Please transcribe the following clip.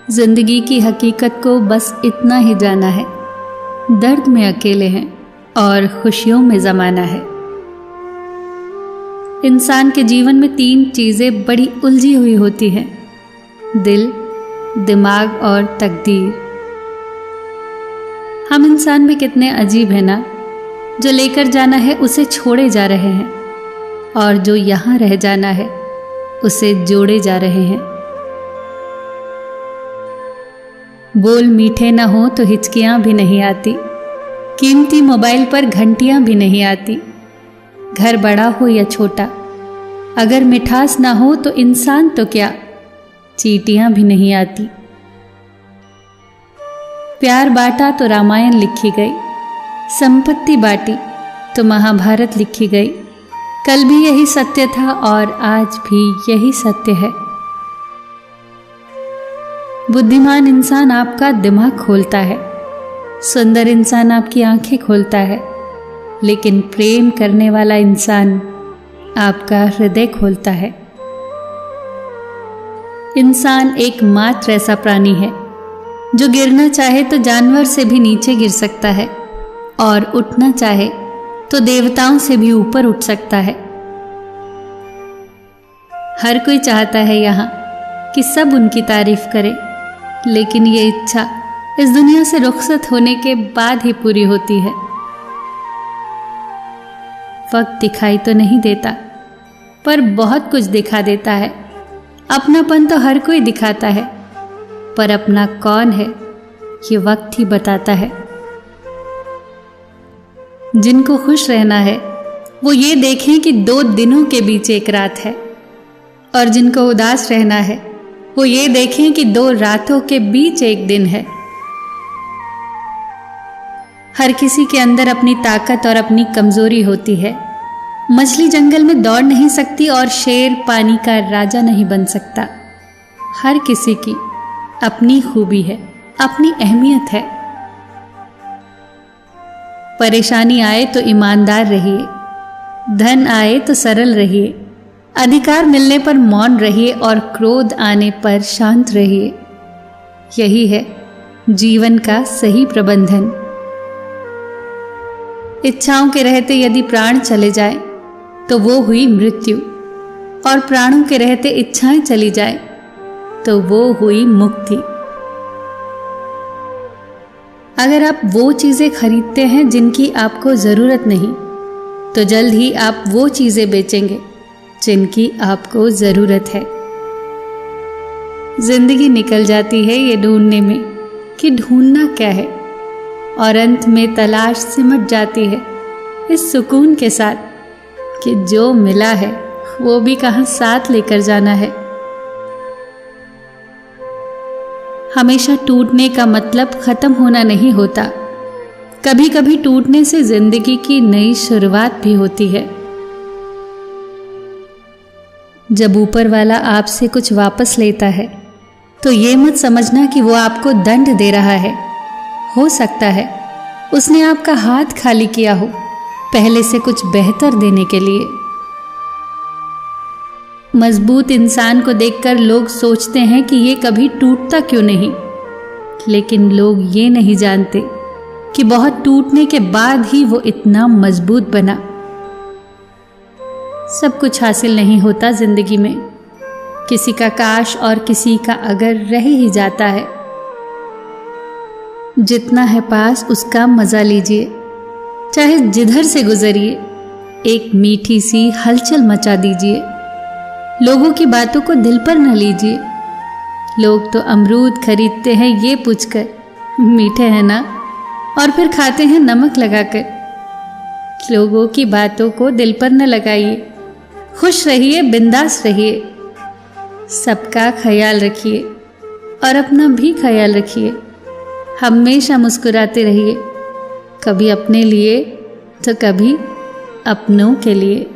जिंदगी की हकीकत को बस इतना ही जाना है, दर्द में अकेले हैं और खुशियों में ज़माना है। इंसान के जीवन में 3 चीज़ें बड़ी उलझी हुई होती हैं, दिल, दिमाग और तकदीर। हम इंसान में कितने अजीब हैं ना, जो लेकर जाना है उसे छोड़े जा रहे हैं और जो यहाँ रह जाना है उसे जोड़े जा रहे हैं। बोल मीठे ना हो तो हिचकियाँ भी नहीं आती, कीमती मोबाइल पर घंटियाँ भी नहीं आती। घर बड़ा हो या छोटा, अगर मिठास ना हो तो इंसान तो क्या, चींटियाँ भी नहीं आती। प्यार बांटा तो रामायण लिखी गई, संपत्ति बांटी तो महाभारत लिखी गई। कल भी यही सत्य था और आज भी यही सत्य है। बुद्धिमान इंसान आपका दिमाग खोलता है, सुंदर इंसान आपकी आंखें खोलता है, लेकिन प्रेम करने वाला इंसान आपका हृदय खोलता है। इंसान एकमात्र ऐसा प्राणी है जो गिरना चाहे तो जानवर से भी नीचे गिर सकता है और उठना चाहे तो देवताओं से भी ऊपर उठ सकता है। हर कोई चाहता है यहाँ कि सब उनकी तारीफ करें, लेकिन ये इच्छा इस दुनिया से रुखसत होने के बाद ही पूरी होती है। वक्त दिखाई तो नहीं देता, पर बहुत कुछ दिखा देता है। अपनापन तो हर कोई दिखाता है, पर अपना कौन है ये वक्त ही बताता है। जिनको खुश रहना है वो ये देखें कि 2 दिनों के बीच एक रात है, और जिनको उदास रहना है वो ये देखें कि 2 रातों के बीच एक दिन है। हर किसी के अंदर अपनी ताकत और अपनी कमजोरी होती है। मछली जंगल में दौड़ नहीं सकती और शेर पानी का राजा नहीं बन सकता। हर किसी की अपनी खूबी है, अपनी अहमियत है। परेशानी आए तो ईमानदार रहिए, धन आए तो सरल रहिए, अधिकार मिलने पर मौन रहिए और क्रोध आने पर शांत रहिए। यही है जीवन का सही प्रबंधन। इच्छाओं के रहते यदि प्राण चले जाए तो वो हुई मृत्यु, और प्राणों के रहते इच्छाएं चली जाए तो वो हुई मुक्ति। अगर आप वो चीजें खरीदते हैं जिनकी आपको जरूरत नहीं, तो जल्द ही आप वो चीजें बेचेंगे जिनकी आपको जरूरत है। जिंदगी निकल जाती है ये ढूंढने में कि ढूंढना क्या है, और अंत में तलाश सिमट जाती है इस सुकून के साथ कि जो मिला है वो भी कहां साथ लेकर जाना है। हमेशा टूटने का मतलब खत्म होना नहीं होता, कभी कभी टूटने से जिंदगी की नई शुरुआत भी होती है। जब ऊपर वाला आपसे कुछ वापस लेता है तो ये मत समझना कि वो आपको दंड दे रहा है। हो सकता है उसने आपका हाथ खाली किया हो पहले से कुछ बेहतर देने के लिए। मजबूत इंसान को देखकर लोग सोचते हैं कि ये कभी टूटता क्यों नहीं, लेकिन लोग ये नहीं जानते कि बहुत टूटने के बाद ही वो इतना मजबूत बना। सब कुछ हासिल नहीं होता जिंदगी में, किसी का काश और किसी का अगर रह ही जाता है। जितना है पास उसका मजा लीजिए, चाहे जिधर से गुजरिए एक मीठी सी हलचल मचा दीजिए। लोगों की बातों को दिल पर न लीजिए। लोग तो अमरूद खरीदते हैं ये पूछकर मीठे हैं ना, और फिर खाते हैं नमक लगाकर। लोगों की बातों को दिल पर न लगाइए, खुश रहिए, बिंदास रहिए, सबका ख्याल रखिए और अपना भी ख्याल रखिए। हमेशा मुस्कुराते रहिए, कभी अपने लिए तो कभी अपनों के लिए।